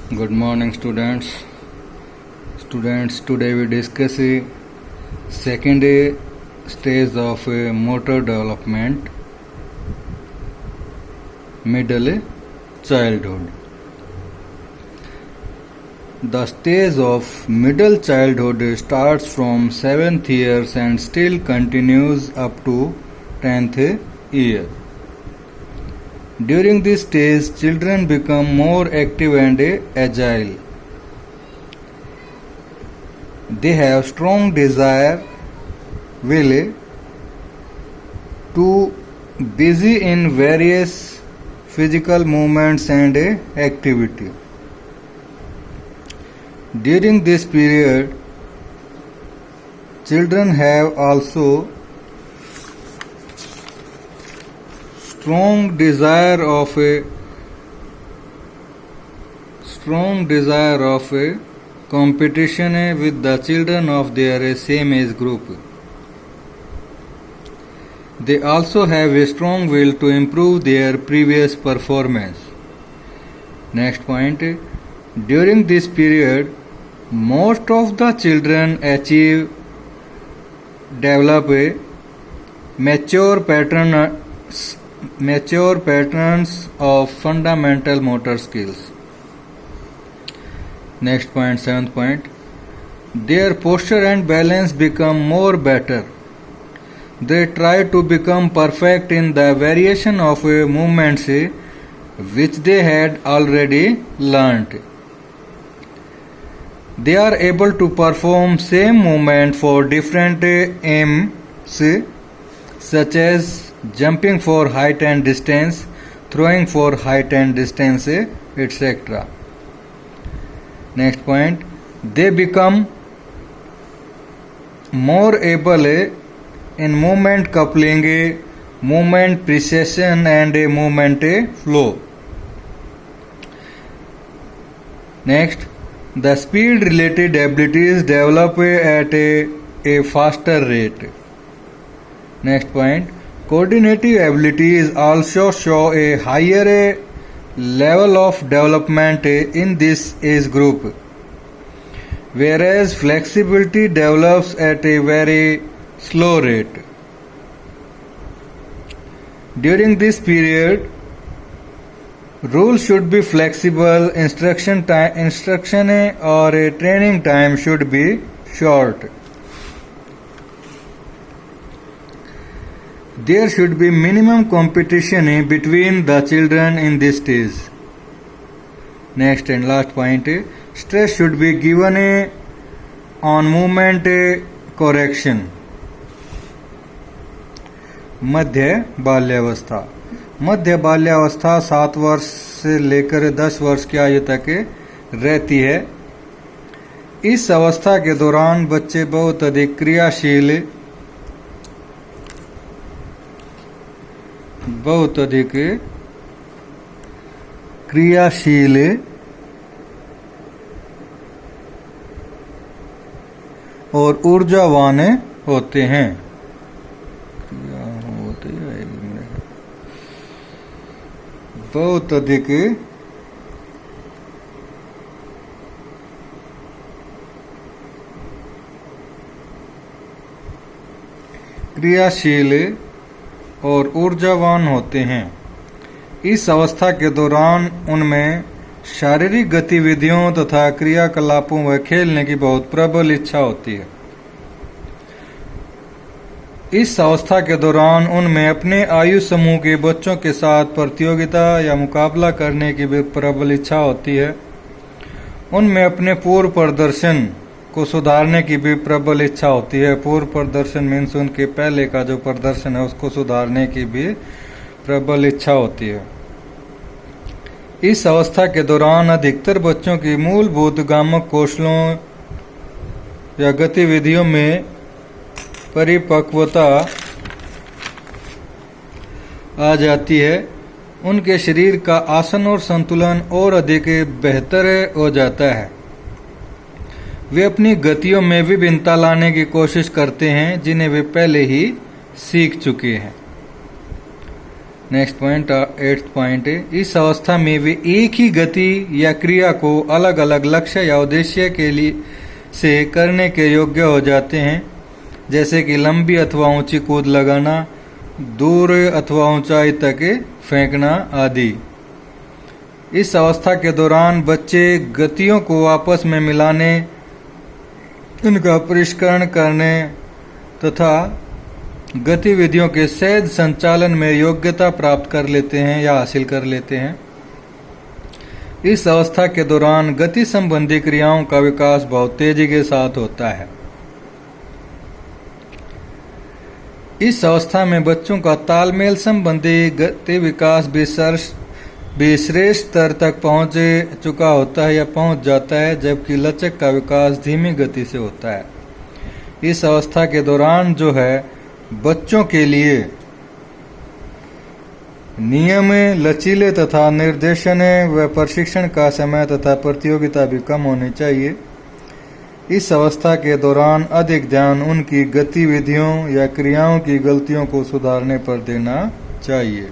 Good morning, students. Today we discuss a second stage of motor development, middle childhood. The stage of middle childhood starts from 7th years and still continues up to 10th year. During this stage, children become more active and agile. They have strong desire, will to busy in various physical movements and activity. During this period, children have also strong desire of a competition with the children of their same age group. They also have a strong will to improve their previous performance. Next point, during this period, most of the children develop a mature patterns of fundamental motor skills. Next point, 7th point, their posture and balance become more better. They try to become perfect in the variation of movements which they had already learnt. They are able to perform same movement for different aims such as jumping for height and distance, throwing for height and distance, etc. Next point, they become more able in movement coupling, movement precision and movement flow. Next, the speed related abilities develop at a faster rate. Next point, coordinative abilities also show a higher level of development in this age group, whereas flexibility develops at a very slow rate. During this period, rules should be flexible, instruction or training time should be short. There should be minimum competition between the children in this stage. Next and last point, stress should be given on movement correction. मध्य बाल्यावस्था 7 वर्ष से लेकर 10 वर्ष की आयु तक रहती है। इस अवस्था के दौरान बच्चे बहुत अधिक क्रियाशील और ऊर्जावान होते हैं। बहुत अधिक क्रियाशील और ऊर्जावान होते हैं। इस अवस्था के दौरान उनमें शारीरिक गतिविधियों तथा क्रियाकलापों व खेलने की बहुत प्रबल इच्छा होती है। इस अवस्था के दौरान उनमें अपने आयु समूह के बच्चों के साथ प्रतियोगिता या मुकाबला करने की भी प्रबल इच्छा होती है। उनमें अपने पूर्व प्रदर्शन को सुधारने की भी प्रबल इच्छा होती है। पूर्व प्रदर्शन मीन्स उनके पहले का जो प्रदर्शन है उसको सुधारने की भी प्रबल इच्छा होती है। इस अवस्था के दौरान अधिकतर बच्चों की मूलभूत गामक कौशलों या गतिविधियों में परिपक्वता आ जाती है। उनके शरीर का आसन और संतुलन और अधिक बेहतर हो जाता है। वे अपनी गतियों में विभिन्नता लाने की कोशिश करते हैं जिन्हें वे पहले ही सीख चुके हैं। नेक्स्ट पॉइंट 8th पॉइंट है, इस अवस्था में वे एक ही गति या क्रिया को अलग अलग लक्ष्य या उद्देश्य के लिए से करने के योग्य हो जाते हैं, जैसे कि लंबी अथवा ऊंची कूद लगाना, दूर अथवा ऊंचाई तक फेंकना आदि। इस अवस्था के दौरान बच्चे गतियों को आपस में मिलाने, उनका परिष्करण करने तथा गतिविधियों के सहज संचालन में योग्यता प्राप्त कर लेते हैं या हासिल कर लेते हैं। इस अवस्था के दौरान गति संबंधी क्रियाओं का विकास बहुत तेजी के साथ होता है। इस अवस्था में बच्चों का तालमेल संबंधी गति विकास भी श्रेष्ठ स्तर तक पहुंच चुका होता है या पहुंच जाता है, जबकि लचक का विकास धीमी गति से होता है। इस अवस्था के दौरान जो है बच्चों के लिए नियम लचीले तथा निर्देशन व प्रशिक्षण का समय तथा प्रतियोगिता भी कम होनी चाहिए। इस अवस्था के दौरान अधिक ध्यान उनकी गतिविधियों या क्रियाओं की गलतियों को सुधारने पर देना चाहिए।